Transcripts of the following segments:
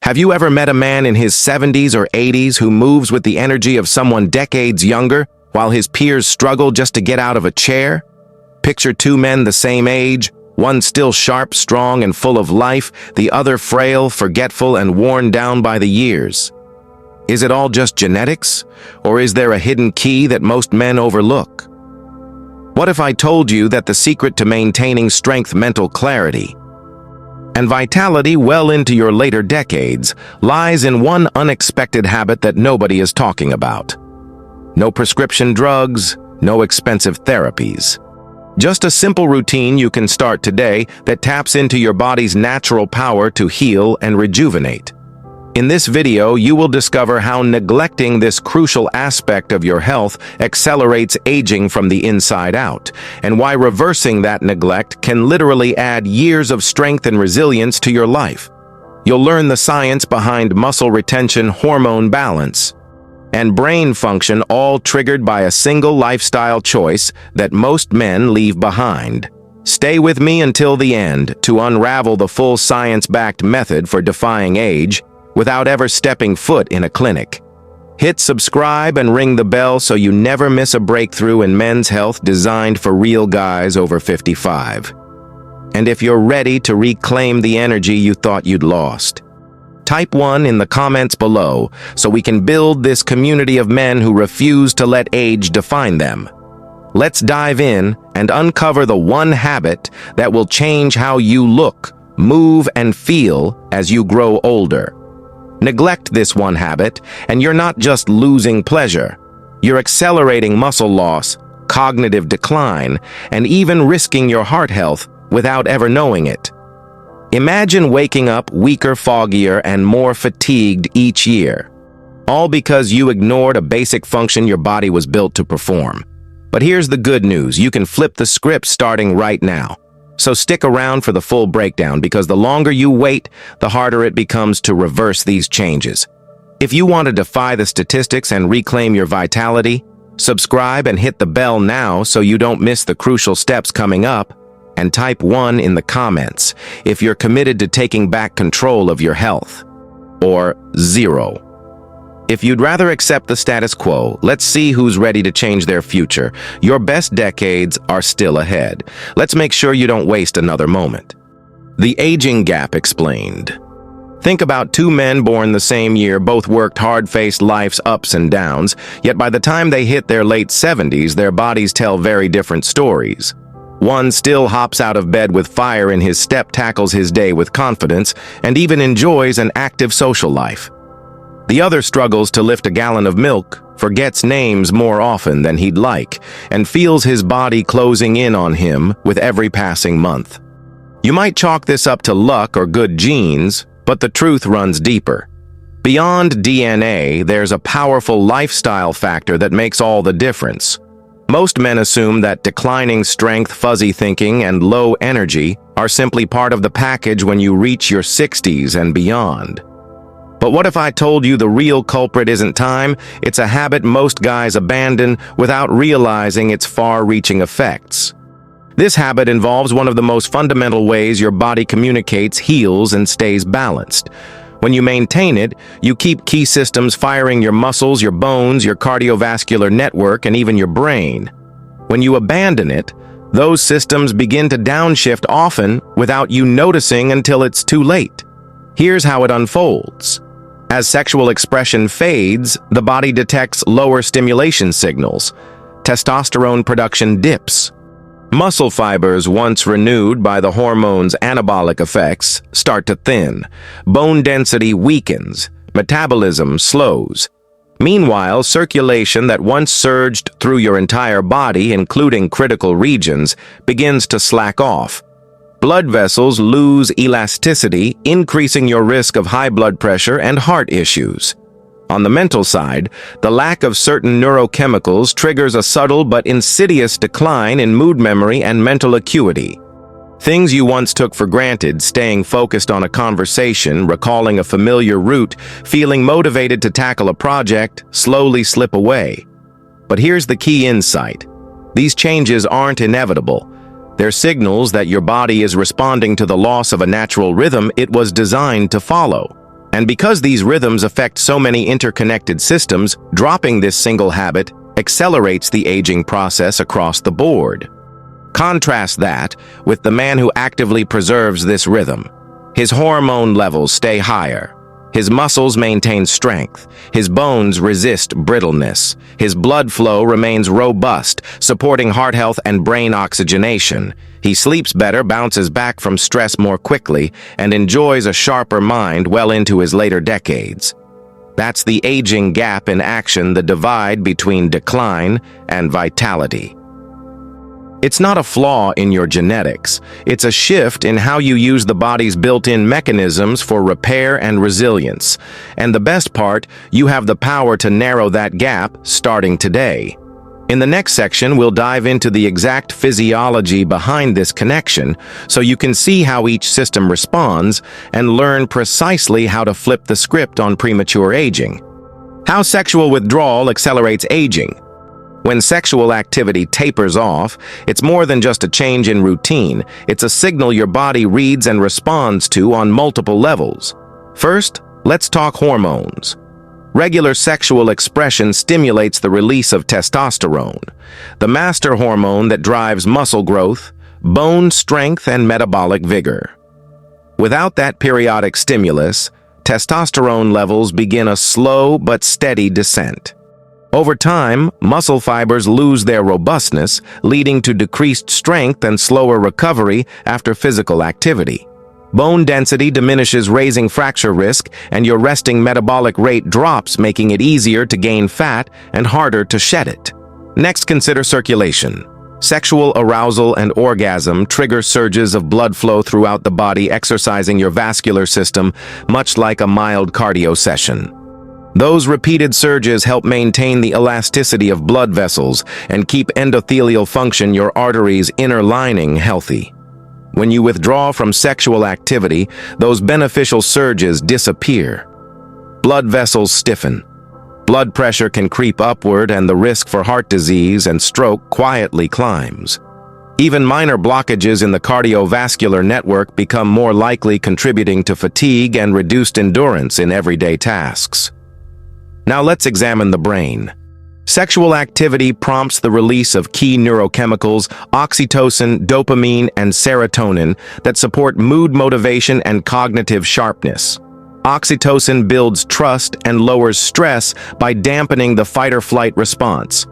Have you ever met a man in his 70s or 80s who moves with the energy of someone decades younger while his peers struggle just to get out of a chair? Picture two men the same age, one still sharp, strong, and full of life, the other frail, forgetful, and worn down by the years. Is it all just genetics, or is there a hidden key that most men overlook? What if I told you that the secret to maintaining strength, mental clarity, and vitality well into your later decades lies in one unexpected habit that nobody is talking about? No prescription drugs, no expensive therapies. Just a simple routine you can start today that taps into your body's natural power to heal and rejuvenate. In this video, you will discover how neglecting this crucial aspect of your health accelerates aging from the inside out, and why reversing that neglect can literally add years of strength and resilience to your life. You'll learn the science behind muscle retention, hormone balance, and brain function, all triggered by a single lifestyle choice that most men leave behind. Stay with me until the end to unravel the full science-backed method for defying age without ever stepping foot in a clinic. Hit subscribe and ring the bell so you never miss a breakthrough in men's health designed for real guys over 55. And if you're ready to reclaim the energy you thought you'd lost, type 1 in the comments below so we can build this community of men who refuse to let age define them. Let's dive in and uncover the one habit that will change how you look, move, and feel as you grow older. Neglect this one habit, and you're not just losing pleasure. You're accelerating muscle loss, cognitive decline, and even risking your heart health without ever knowing it. Imagine waking up weaker, foggier, and more fatigued each year, all because you ignored a basic function your body was built to perform. But here's the good news: you can flip the script starting right now. So stick around for the full breakdown, because the longer you wait, the harder it becomes to reverse these changes. If you want to defy the statistics and reclaim your vitality, subscribe and hit the bell now so you don't miss the crucial steps coming up. And type 1 in the comments if you're committed to taking back control of your health. Or 0 if you'd rather accept the status quo. Let's see who's ready to change their future. Your best decades are still ahead. Let's make sure you don't waste another moment. The aging gap explained. Think about two men born the same year, both worked hard, faced life's ups and downs, yet by the time they hit their late 70s, their bodies tell very different stories. One still hops out of bed with fire in his step, tackles his day with confidence, and even enjoys an active social life. The other struggles to lift a gallon of milk, forgets names more often than he'd like, and feels his body closing in on him with every passing month. You might chalk this up to luck or good genes, but the truth runs deeper. Beyond DNA, there's a powerful lifestyle factor that makes all the difference. Most men assume that declining strength, fuzzy thinking, and low energy are simply part of the package when you reach your 60s and beyond. But what if I told you the real culprit isn't time? It's a habit most guys abandon without realizing its far-reaching effects. This habit involves one of the most fundamental ways your body communicates, heals, and stays balanced. When you maintain it, you keep key systems firing: your muscles, your bones, your cardiovascular network, and even your brain. When you abandon it, those systems begin to downshift, often without you noticing until it's too late. Here's how it unfolds. As sexual expression fades, the body detects lower stimulation signals. Testosterone production dips. Muscle fibers, once renewed by the hormone's anabolic effects, start to thin. Bone density weakens. Metabolism slows. Meanwhile, circulation that once surged through your entire body, including critical regions, begins to slack off. Blood vessels lose elasticity, increasing your risk of high blood pressure and heart issues. On the mental side, the lack of certain neurochemicals triggers a subtle but insidious decline in mood memory and mental acuity. Things you once took for granted, staying focused on a conversation, recalling a familiar route, feeling motivated to tackle a project, slowly slip away. But here's the key insight. These changes aren't inevitable. They're signals that your body is responding to the loss of a natural rhythm it was designed to follow. And because these rhythms affect so many interconnected systems, dropping this single habit accelerates the aging process across the board. Contrast that with the man who actively preserves this rhythm. His hormone levels stay higher. His muscles maintain strength. His bones resist brittleness. His blood flow remains robust, supporting heart health and brain oxygenation. He sleeps better, bounces back from stress more quickly, and enjoys a sharper mind well into his later decades. That's the aging gap in action, the divide between decline and vitality. It's not a flaw in your genetics. It's a shift in how you use the body's built-in mechanisms for repair and resilience. And the best part, you have the power to narrow that gap starting today. In the next section, we'll dive into the exact physiology behind this connection so you can see how each system responds and learn precisely how to flip the script on premature aging. How sexual withdrawal accelerates aging. When sexual activity tapers off, it's more than just a change in routine. It's a signal your body reads and responds to on multiple levels. First, let's talk hormones. Regular sexual expression stimulates the release of testosterone, the master hormone that drives muscle growth, bone strength, and metabolic vigor. Without that periodic stimulus, testosterone levels begin a slow but steady descent. Over time, muscle fibers lose their robustness, leading to decreased strength and slower recovery after physical activity. Bone density diminishes, raising fracture risk, and your resting metabolic rate drops, making it easier to gain fat and harder to shed it. Next, consider circulation. Sexual arousal and orgasm trigger surges of blood flow throughout the body, exercising your vascular system, much like a mild cardio session. Those repeated surges help maintain the elasticity of blood vessels and keep endothelial function, your arteries' inner lining, healthy. When you withdraw from sexual activity, those beneficial surges disappear. Blood vessels stiffen. Blood pressure can creep upward, and the risk for heart disease and stroke quietly climbs. Even minor blockages in the cardiovascular network become more likely, contributing to fatigue and reduced endurance in everyday tasks. Now let's examine the brain. Sexual activity prompts the release of key neurochemicals, oxytocin, dopamine, and serotonin that support mood, motivation, and cognitive sharpness. Oxytocin builds trust and lowers stress by dampening the fight-or-flight response.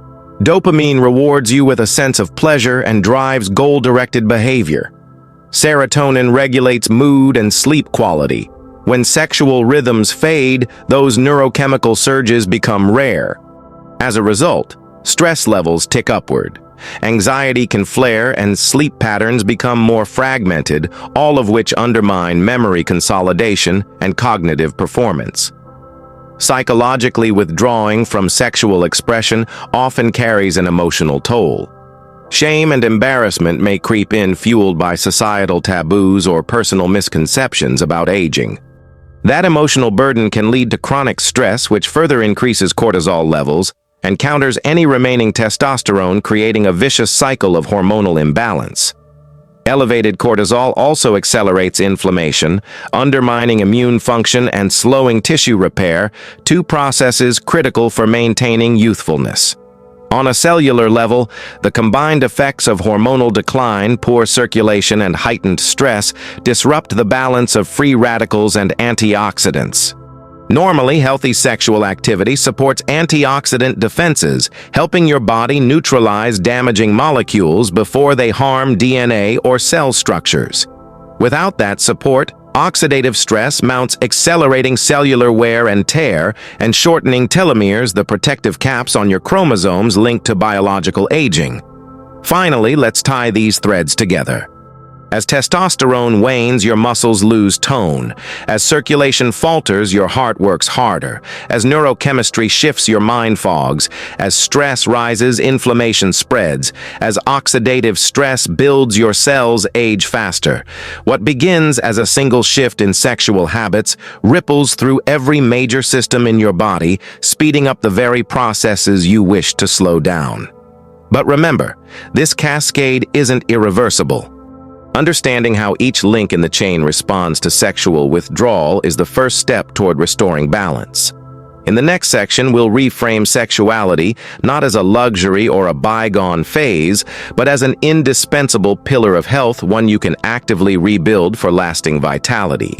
Dopamine rewards you with a sense of pleasure and drives goal-directed behavior. Serotonin regulates mood and sleep quality. When sexual rhythms fade, those neurochemical surges become rare. As a result, stress levels tick upward. Anxiety can flare and sleep patterns become more fragmented, all of which undermine memory consolidation and cognitive performance. Psychologically, withdrawing from sexual expression often carries an emotional toll. Shame and embarrassment may creep in, fueled by societal taboos or personal misconceptions about aging. That emotional burden can lead to chronic stress, which further increases cortisol levels and counters any remaining testosterone, creating a vicious cycle of hormonal imbalance. Elevated cortisol also accelerates inflammation, undermining immune function and slowing tissue repair, two processes critical for maintaining youthfulness. On a cellular level, the combined effects of hormonal decline, poor circulation, and heightened stress disrupt the balance of free radicals and antioxidants. Normally, healthy sexual activity supports antioxidant defenses, helping your body neutralize damaging molecules before they harm DNA or cell structures. Without that support, oxidative stress mounts, accelerating cellular wear and tear and shortening telomeres, the protective caps on your chromosomes linked to biological aging. Finally, let's tie these threads together. As testosterone wanes, your muscles lose tone. As circulation falters, your heart works harder. As neurochemistry shifts, your mind fogs. As stress rises, inflammation spreads. As oxidative stress builds, your cells age faster. What begins as a single shift in sexual habits ripples through every major system in your body, speeding up the very processes you wish to slow down. But remember, this cascade isn't irreversible. Understanding how each link in the chain responds to sexual withdrawal is the first step toward restoring balance. In the next section, we'll reframe sexuality not as a luxury or a bygone phase, but as an indispensable pillar of health, one you can actively rebuild for lasting vitality.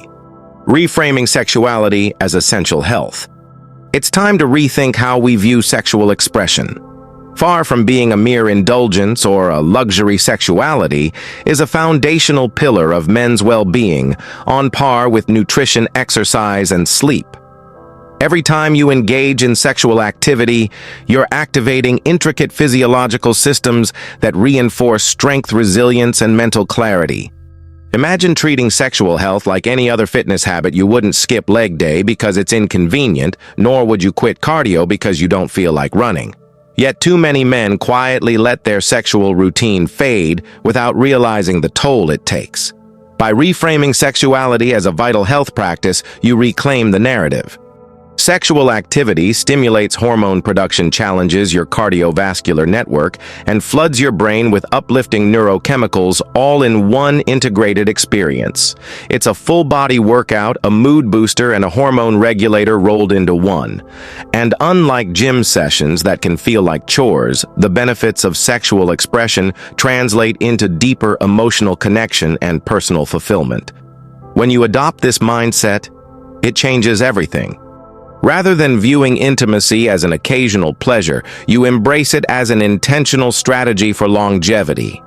Reframing sexuality as essential health. It's time to rethink how we view sexual expression. Far from being a mere indulgence or a luxury, sexuality is a foundational pillar of men's well-being, on par with nutrition, exercise, and sleep. Every time you engage in sexual activity, you're activating intricate physiological systems that reinforce strength, resilience, and mental clarity. Imagine treating sexual health like any other fitness habit. You wouldn't skip leg day because it's inconvenient, nor would you quit cardio because you don't feel like running. Yet too many men quietly let their sexual routine fade without realizing the toll it takes. By reframing sexuality as a vital health practice, you reclaim the narrative. Sexual activity stimulates hormone production, challenges your cardiovascular network, and floods your brain with uplifting neurochemicals, all in one integrated experience. It's a full-body workout, a mood booster, and a hormone regulator rolled into one. And unlike gym sessions that can feel like chores, the benefits of sexual expression translate into deeper emotional connection and personal fulfillment. When you adopt this mindset, it changes everything. Rather than viewing intimacy as an occasional pleasure, you embrace it as an intentional strategy for longevity.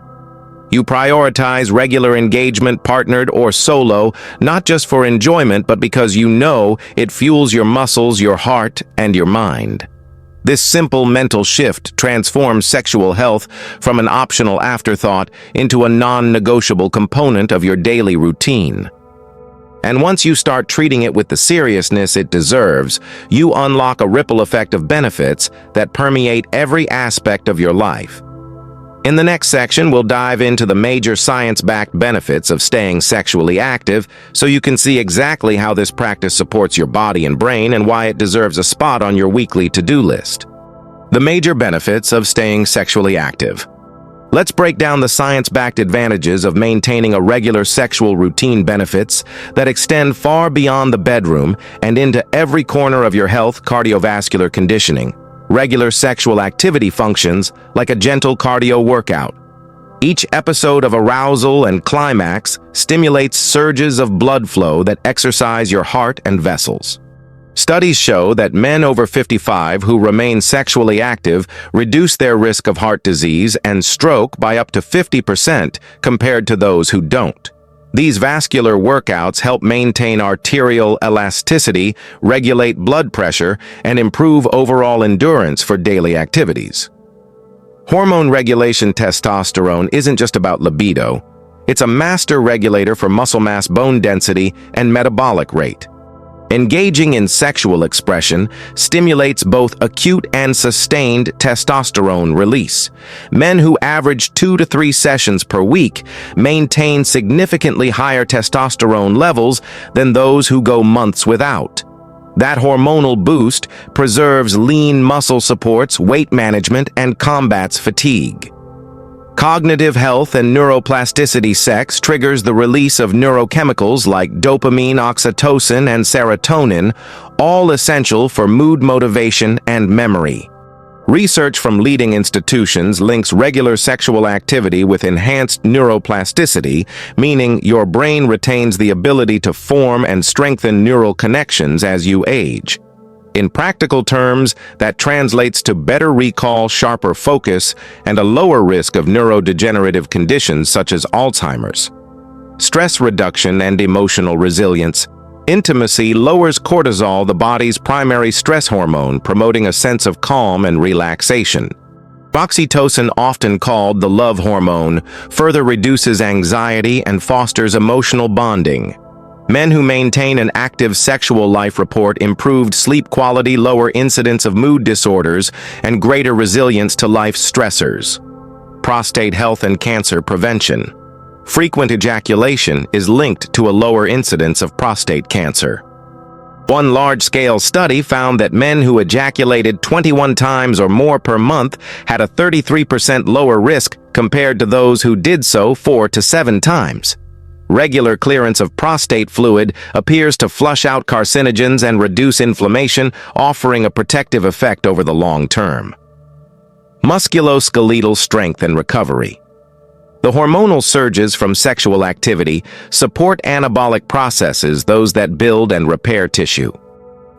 You prioritize regular engagement, partnered or solo, not just for enjoyment, but because you know it fuels your muscles, your heart, and your mind. This simple mental shift transforms sexual health from an optional afterthought into a non-negotiable component of your daily routine. And once you start treating it with the seriousness it deserves, you unlock a ripple effect of benefits that permeate every aspect of your life. In the next section, we'll dive into the major science-backed benefits of staying sexually active, so you can see exactly how this practice supports your body and brain and why it deserves a spot on your weekly to-do list. The major benefits of staying sexually active. Let's break down the science-backed advantages of maintaining a regular sexual routine, benefits that extend far beyond the bedroom and into every corner of your health. Cardiovascular conditioning. Regular sexual activity functions like a gentle cardio workout. Each episode of arousal and climax stimulates surges of blood flow that exercise your heart and vessels. Studies show that men over 55 who remain sexually active reduce their risk of heart disease and stroke by up to 50% compared to those who don't. These vascular workouts help maintain arterial elasticity, regulate blood pressure, and improve overall endurance for daily activities. Hormone regulation. Testosterone isn't just about libido. It's a master regulator for muscle mass, bone density, and metabolic rate. Engaging in sexual expression stimulates both acute and sustained testosterone release. Men who average 2 to 3 sessions per week maintain significantly higher testosterone levels than those who go months without. That hormonal boost preserves lean muscle, supports weight management, and combats fatigue. Cognitive health and neuroplasticity. Sex triggers the release of neurochemicals like dopamine, oxytocin, and serotonin, all essential for mood, motivation, and memory. Research from leading institutions links regular sexual activity with enhanced neuroplasticity, meaning your brain retains the ability to form and strengthen neural connections as you age. In practical terms, that translates to better recall, sharper focus, and a lower risk of neurodegenerative conditions such as Alzheimer's. Stress reduction and emotional resilience. Intimacy lowers cortisol, the body's primary stress hormone, promoting a sense of calm and relaxation. Oxytocin, often called the love hormone, further reduces anxiety and fosters emotional bonding. Men who maintain an active sexual life report improved sleep quality, lower incidence of mood disorders, and greater resilience to life's stressors. Prostate health and cancer prevention. Frequent ejaculation is linked to a lower incidence of prostate cancer. One large-scale study found that men who ejaculated 21 times or more per month had a 33% lower risk compared to those who did so 4 to 7 times. Regular clearance of prostate fluid appears to flush out carcinogens and reduce inflammation, offering a protective effect over the long term. Musculoskeletal strength and recovery. The hormonal surges from sexual activity support anabolic processes, those that build and repair tissue.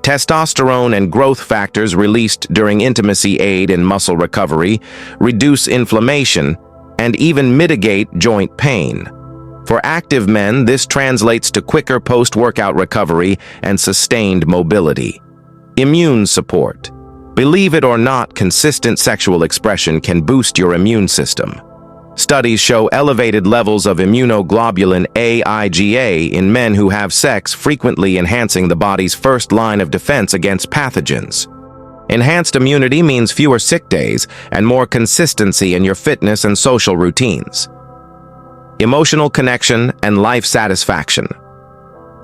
Testosterone and growth factors released during intimacy aid in muscle recovery, reduce inflammation, and even mitigate joint pain. For active men, this translates to quicker post-workout recovery and sustained mobility. Immune support. Believe it or not, consistent sexual expression can boost your immune system. Studies show elevated levels of immunoglobulin A IgA in men who have sex, frequently enhancing the body's first line of defense against pathogens. Enhanced immunity means fewer sick days and more consistency in your fitness and social routines. Emotional connection and life satisfaction.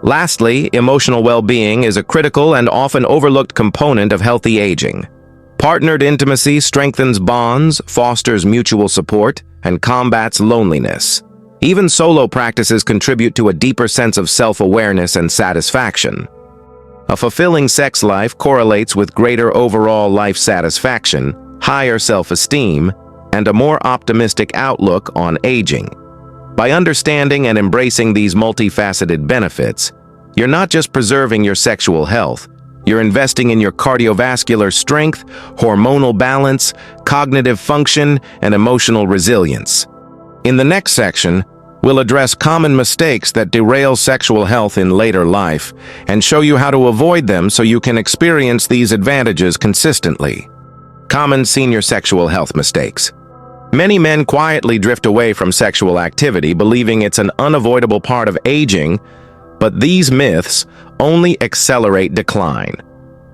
Lastly, emotional well-being is a critical and often overlooked component of healthy aging. Partnered intimacy strengthens bonds, fosters mutual support, and combats loneliness. Even solo practices contribute to a deeper sense of self-awareness and satisfaction. A fulfilling sex life correlates with greater overall life satisfaction, higher self-esteem, and a more optimistic outlook on aging. By understanding and embracing these multifaceted benefits, you're not just preserving your sexual health, you're investing in your cardiovascular strength, hormonal balance, cognitive function, and emotional resilience. In the next section, we'll address common mistakes that derail sexual health in later life and show you how to avoid them so you can experience these advantages consistently. Common senior sexual health mistakes. Many men quietly drift away from sexual activity, believing it's an unavoidable part of aging, but these myths only accelerate decline.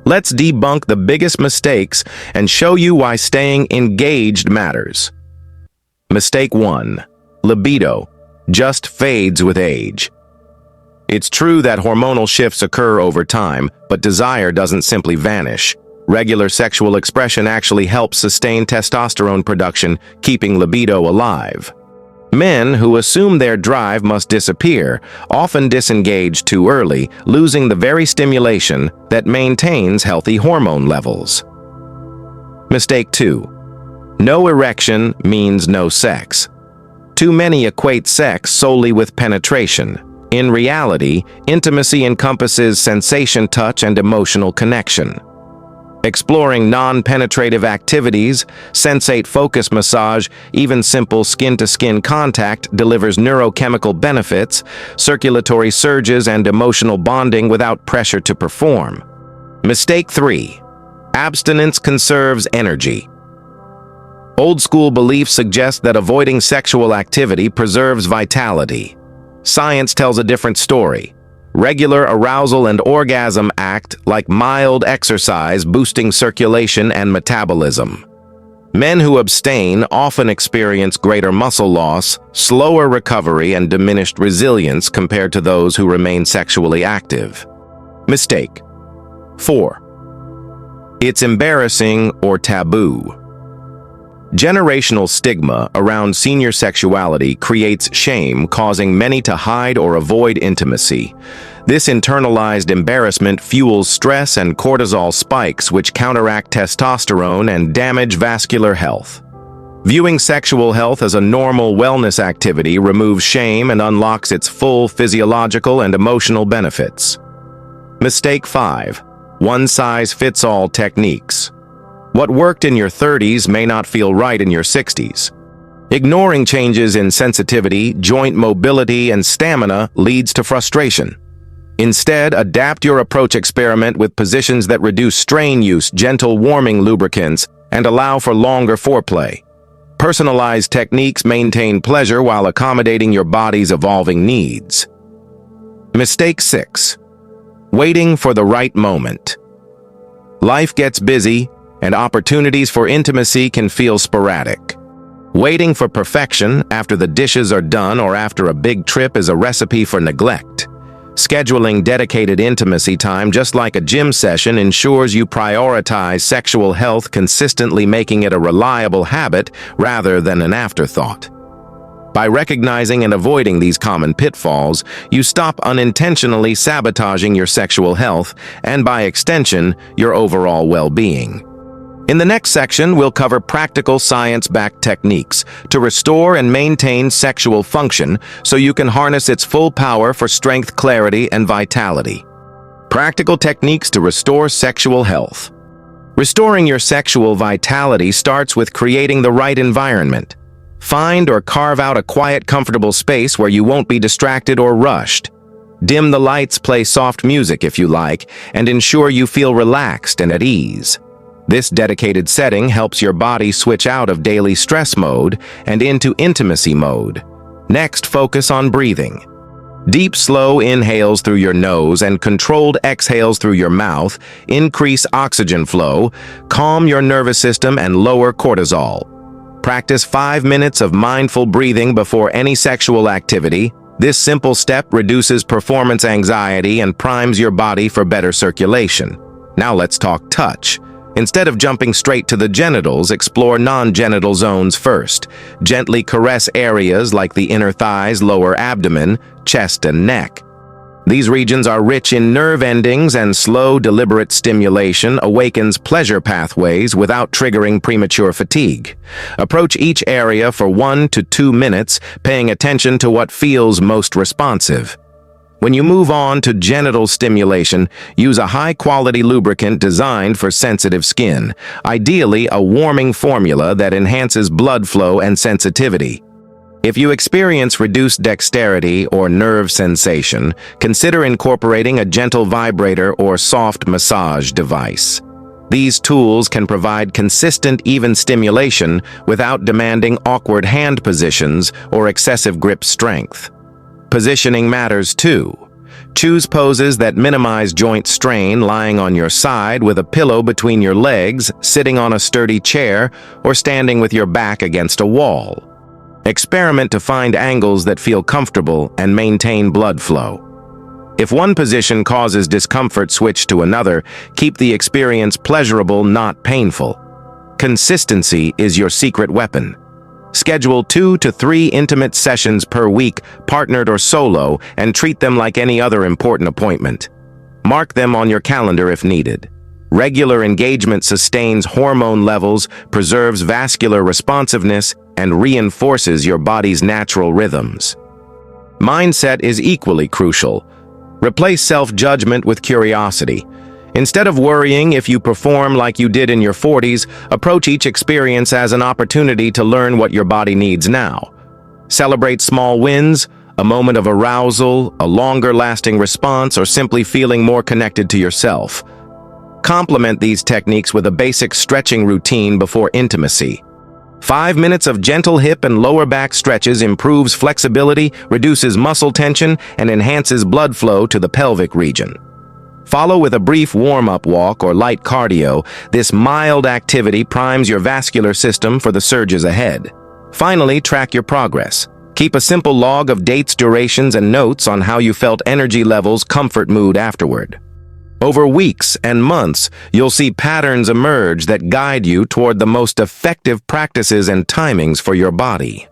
Let's debunk the biggest mistakes and show you why staying engaged matters. Mistake 1. Libido just fades with age. It's true that hormonal shifts occur over time, but desire doesn't simply vanish. Regular sexual expression actually helps sustain testosterone production, keeping libido alive. Men who assume their drive must disappear often disengage too early, losing the very stimulation that maintains healthy hormone levels. Mistake 2. No erection means no sex. Too many equate sex solely with penetration. In reality, intimacy encompasses sensation, touch, and emotional connection. Exploring non-penetrative activities, sensate focus massage, even simple skin-to-skin contact delivers neurochemical benefits, circulatory surges, and emotional bonding without pressure to perform. Mistake 3. Abstinence conserves energy. Old-school beliefs suggest that avoiding sexual activity preserves vitality. Science tells a different story. Regular arousal and orgasm act like mild exercise, boosting circulation and metabolism. Men who abstain often experience greater muscle loss, slower recovery, and diminished resilience compared to those who remain sexually active. Mistake 4. It's embarrassing or taboo. Generational stigma around senior sexuality creates shame, causing many to hide or avoid intimacy. This internalized embarrassment fuels stress and cortisol spikes, which counteract testosterone and damage vascular health. Viewing sexual health as a normal wellness activity removes shame and unlocks its full physiological and emotional benefits. Mistake 5. One-size-fits-all techniques. What worked in your 30s may not feel right in your 60s. Ignoring changes in sensitivity, joint mobility, and stamina leads to frustration. Instead, adapt your approach, experiment with positions that reduce strain, use gentle warming lubricants, and allow for longer foreplay. Personalized techniques maintain pleasure while accommodating your body's evolving needs. Mistake 6. Waiting for the right moment. Life gets busy, and opportunities for intimacy can feel sporadic. Waiting for perfection after the dishes are done or after a big trip is a recipe for neglect. Scheduling dedicated intimacy time, just like a gym session, ensures you prioritize sexual health, consistently making it a reliable habit rather than an afterthought. By recognizing and avoiding these common pitfalls, you stop unintentionally sabotaging your sexual health and, by extension, your overall well-being. In the next section, we'll cover practical science-backed techniques to restore and maintain sexual function so you can harness its full power for strength, clarity, and vitality. Practical techniques to restore sexual health. Restoring your sexual vitality starts with creating the right environment. Find or carve out a quiet, comfortable space where you won't be distracted or rushed. Dim the lights, play soft music if you like, and ensure you feel relaxed and at ease. This dedicated setting helps your body switch out of daily stress mode and into intimacy mode. Next, focus on breathing. Deep, slow inhales through your nose and controlled exhales through your mouth increase oxygen flow, calm your nervous system, and lower cortisol. Practice 5 minutes of mindful breathing before any sexual activity. This simple step reduces performance anxiety and primes your body for better circulation. Now let's talk touch. Instead of jumping straight to the genitals, explore non-genital zones first. Gently caress areas like the inner thighs, lower abdomen, chest, and neck. These regions are rich in nerve endings, and slow, deliberate stimulation awakens pleasure pathways without triggering premature fatigue. Approach each area for 1 to 2 minutes, paying attention to what feels most responsive. When you move on to genital stimulation, use a high-quality lubricant designed for sensitive skin, ideally a warming formula that enhances blood flow and sensitivity. If you experience reduced dexterity or nerve sensation, consider incorporating a gentle vibrator or soft massage device. These tools can provide consistent, even stimulation without demanding awkward hand positions or excessive grip strength. Positioning matters too. Choose poses that minimize joint strain, lying on your side with a pillow between your legs, sitting on a sturdy chair, or standing with your back against a wall. Experiment to find angles that feel comfortable and maintain blood flow. If one position causes discomfort, switch to another. Keep the experience pleasurable, not painful. Consistency is your secret weapon. Schedule 2 to 3 intimate sessions per week, partnered or solo, and treat them like any other important appointment. Mark them on your calendar if needed. Regular engagement sustains hormone levels, preserves vascular responsiveness, and reinforces your body's natural rhythms. Mindset is equally crucial. Replace self-judgment with curiosity. Instead of worrying if you perform like you did in your 40s, approach each experience as an opportunity to learn what your body needs now. Celebrate small wins, a moment of arousal, a longer-lasting response, or simply feeling more connected to yourself. Complement these techniques with a basic stretching routine before intimacy. 5 minutes of gentle hip and lower back stretches improves flexibility, reduces muscle tension, and enhances blood flow to the pelvic region. Follow with a brief warm-up walk or light cardio. This mild activity primes your vascular system for the surges ahead. Finally, track your progress. Keep a simple log of dates, durations, and notes on how you felt, energy levels, comfort, mood afterward. Over weeks and months, you'll see patterns emerge that guide you toward the most effective practices and timings for your body.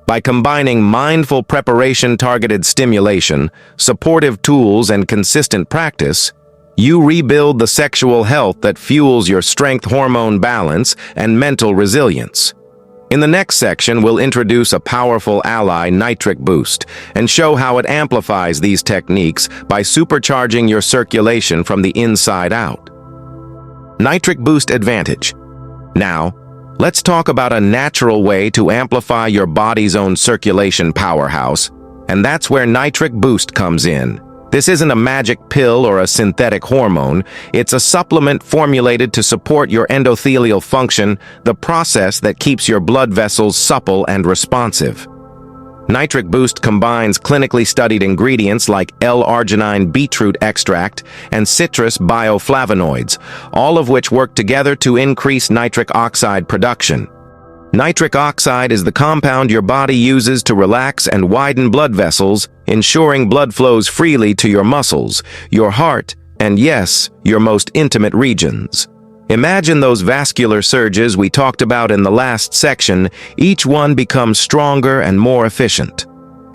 By combining mindful preparation, targeted stimulation, supportive tools, and consistent practice, you rebuild the sexual health that fuels your strength, hormone balance, and mental resilience. In the next section, we'll introduce a powerful ally, Nitric Boost, and show how it amplifies these techniques by supercharging your circulation from the inside out. Nitric Boost Advantage. Now, let's talk about a natural way to amplify your body's own circulation powerhouse, and that's where Nitric Boost comes in. This isn't a magic pill or a synthetic hormone. It's a supplement formulated to support your endothelial function, the process that keeps your blood vessels supple and responsive. Nitric Boost combines clinically studied ingredients like L-arginine beetroot extract and citrus bioflavonoids, all of which work together to increase nitric oxide production. Nitric oxide is the compound your body uses to relax and widen blood vessels, ensuring blood flows freely to your muscles, your heart, and yes, your most intimate regions. Imagine those vascular surges we talked about in the last section. Each one becomes stronger and more efficient.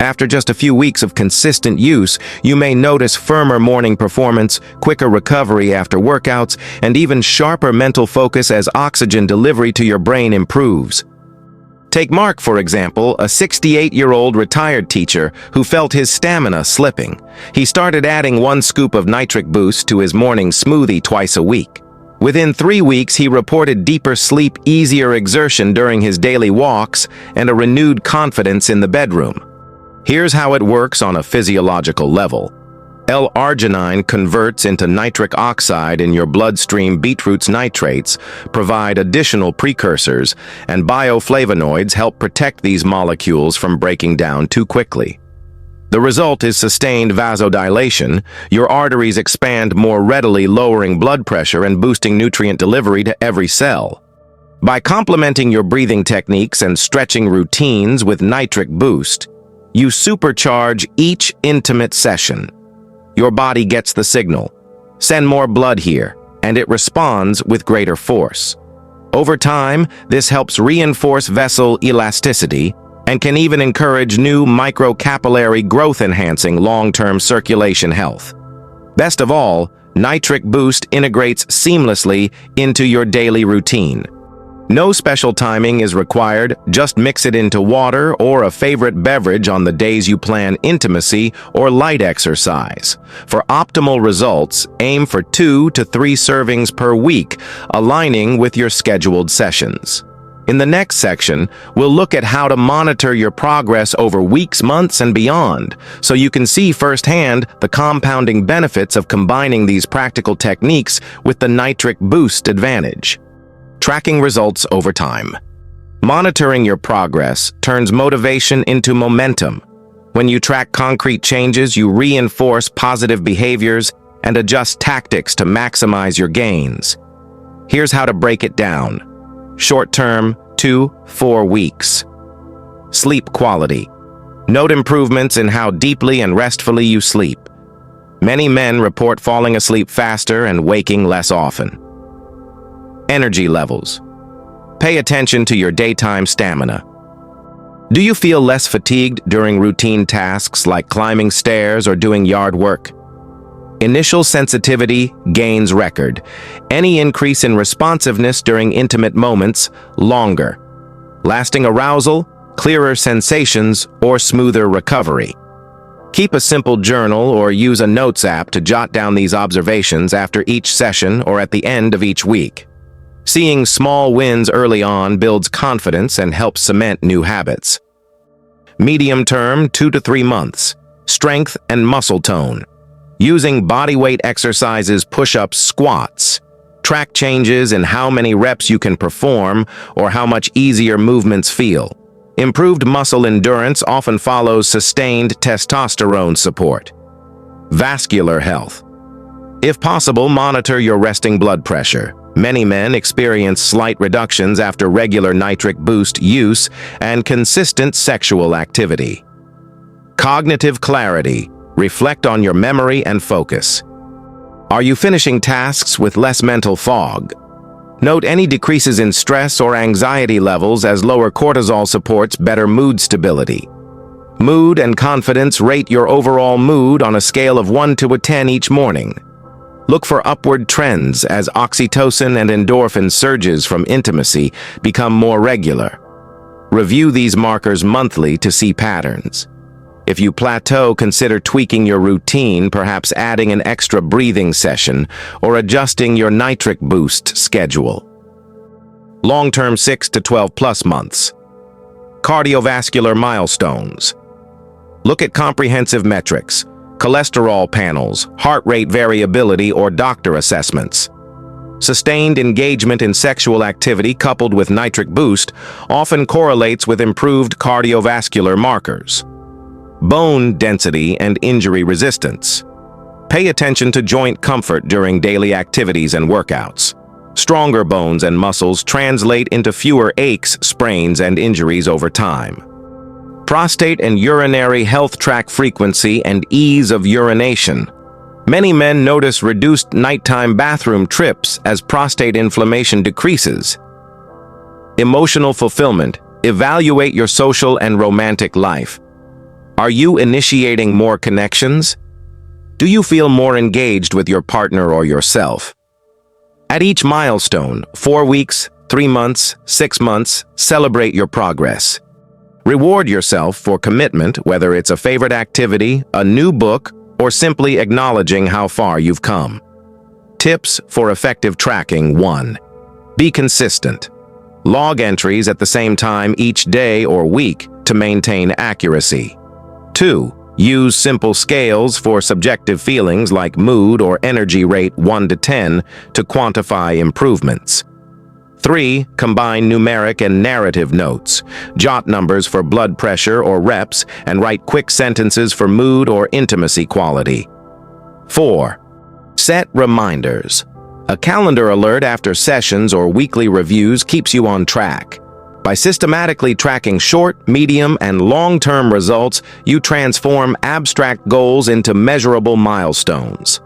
After just a few weeks of consistent use, you may notice firmer morning performance, quicker recovery after workouts, and even sharper mental focus as oxygen delivery to your brain improves. Take Mark, for example, a 68-year-old retired teacher who felt his stamina slipping. He started adding 1 scoop of Nitric Boost to his morning smoothie twice a week. Within 3 weeks, he reported deeper sleep, easier exertion during his daily walks, and a renewed confidence in the bedroom. Here's how it works on a physiological level. L-arginine converts into nitric oxide in your bloodstream. Beetroot's nitrates provide additional precursors, and bioflavonoids help protect these molecules from breaking down too quickly. The result is sustained vasodilation. Your arteries expand more readily, lowering blood pressure and boosting nutrient delivery to every cell. By complementing your breathing techniques and stretching routines with Nitric Boost, you supercharge each intimate session. Your body gets the signal. Send more blood here, and it responds with greater force. Over time, this helps reinforce vessel elasticity and can even encourage new microcapillary growth, enhancing long-term circulation health. Best of all, Nitric Boost integrates seamlessly into your daily routine. No special timing is required, just mix it into water or a favorite beverage on the days you plan intimacy or light exercise. For optimal results, aim for 2 to 3 servings per week, aligning with your scheduled sessions. In the next section, we'll look at how to monitor your progress over weeks, months, and beyond, so you can see firsthand the compounding benefits of combining these practical techniques with the Nitric Boost advantage. Tracking results over time. Monitoring your progress turns motivation into momentum. When you track concrete changes, you reinforce positive behaviors and adjust tactics to maximize your gains. Here's how to break it down. Short-term, 2-4 weeks. Sleep quality. Note improvements in how deeply and restfully you sleep. Many men report falling asleep faster and waking less often. Energy levels. Pay attention to your daytime stamina. Do you feel less fatigued during routine tasks like climbing stairs or doing yard work? Initial sensitivity gains record. Any increase in responsiveness during intimate moments, longer. Lasting arousal, clearer sensations, or smoother recovery. Keep a simple journal or use a notes app to jot down these observations after each session or at the end of each week. Seeing small wins early on builds confidence and helps cement new habits. Medium term, 2 to 3 months. Strength and muscle tone. Using bodyweight exercises, push-ups, squats. Track changes in how many reps you can perform or how much easier movements feel. Improved muscle endurance often follows sustained testosterone support. Vascular health. If possible, monitor your resting blood pressure. Many men experience slight reductions after regular Nitric Boost use and consistent sexual activity. Cognitive clarity. Reflect on your memory and focus. Are you finishing tasks with less mental fog? Note any decreases in stress or anxiety levels, as lower cortisol supports better mood stability. Mood and confidence. Rate your overall mood on a scale of 1 to 10 each morning. Look for upward trends as oxytocin and endorphin surges from intimacy become more regular. Review these markers monthly to see patterns. If you plateau, consider tweaking your routine, perhaps adding an extra breathing session or adjusting your Nitric Boost schedule. Long-term, 6 to 12 plus months. Cardiovascular milestones. Look at comprehensive metrics. Cholesterol panels, heart rate variability, or doctor assessments. Sustained engagement in sexual activity coupled with Nitric Boost often correlates with improved cardiovascular markers. Bone density and injury resistance. Pay attention to joint comfort during daily activities and workouts. Stronger bones and muscles translate into fewer aches, sprains, and injuries over time. Prostate and urinary health track frequency and ease of urination. Many men notice reduced nighttime bathroom trips as prostate inflammation decreases. Emotional fulfillment. Evaluate your social and romantic life. Are you initiating more connections? Do you feel more engaged with your partner or yourself? At each milestone, 4 weeks, 3 months, 6 months, celebrate your progress. Reward yourself for commitment, whether it's a favorite activity, a new book, or simply acknowledging how far you've come. Tips for effective tracking. 1. Be consistent. Log entries at the same time each day or week to maintain accuracy. 2. Use simple scales for subjective feelings like mood or energy rate 1 to 10 to quantify improvements. 3. Combine numeric and narrative notes. Jot numbers for blood pressure or reps and write quick sentences for mood or intimacy quality. 4. Set reminders. A calendar alert after sessions or weekly reviews keeps you on track. By systematically tracking short, medium, and long-term results, you transform abstract goals into measurable milestones.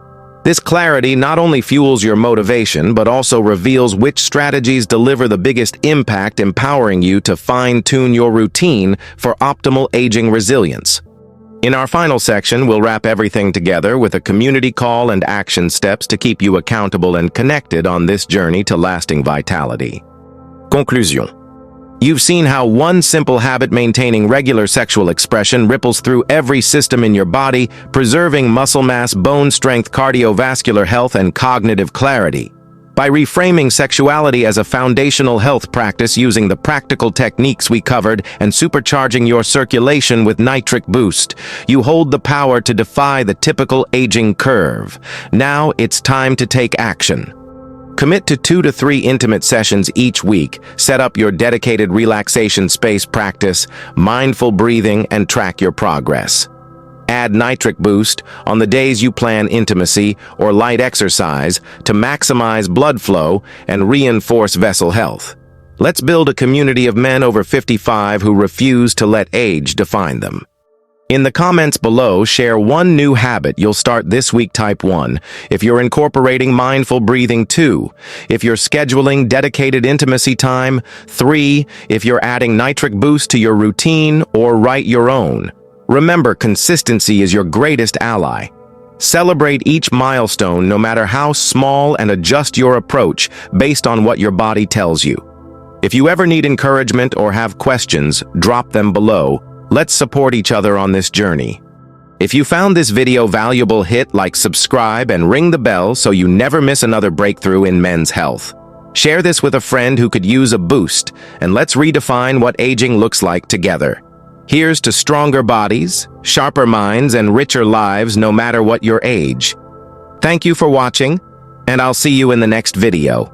This clarity not only fuels your motivation, but also reveals which strategies deliver the biggest impact, empowering you to fine-tune your routine for optimal aging resilience. In our final section, we'll wrap everything together with a community call and action steps to keep you accountable and connected on this journey to lasting vitality. Conclusion. You've seen how one simple habit maintaining regular sexual expression ripples through every system in your body, preserving muscle mass, bone strength, cardiovascular health, and cognitive clarity. By reframing sexuality as a foundational health practice using the practical techniques we covered and supercharging your circulation with Nitric Boost, you hold the power to defy the typical aging curve. Now it's time to take action. Commit to 2 to 3 intimate sessions each week, set up your dedicated relaxation space, practice mindful breathing, and track your progress. Add Nitric Boost on the days you plan intimacy or light exercise to maximize blood flow and reinforce vessel health. Let's build a community of men over 55 who refuse to let age define them. In the comments below, share one new habit you'll start this week. Type 1 if you're incorporating mindful breathing. 2 if you're scheduling dedicated intimacy time. 3 if you're adding Nitric Boost to your routine, or write your own. Remember, consistency is your greatest ally. Celebrate each milestone, no matter how small, and adjust your approach based on what your body tells you. If you ever need encouragement or have questions, drop them below. Let's support each other on this journey. If you found this video valuable, hit like, subscribe, and ring the bell so you never miss another breakthrough in men's health. Share this with a friend who could use a boost, and let's redefine what aging looks like together. Here's to stronger bodies, sharper minds, and richer lives, no matter what your age. Thank you for watching, and I'll see you in the next video.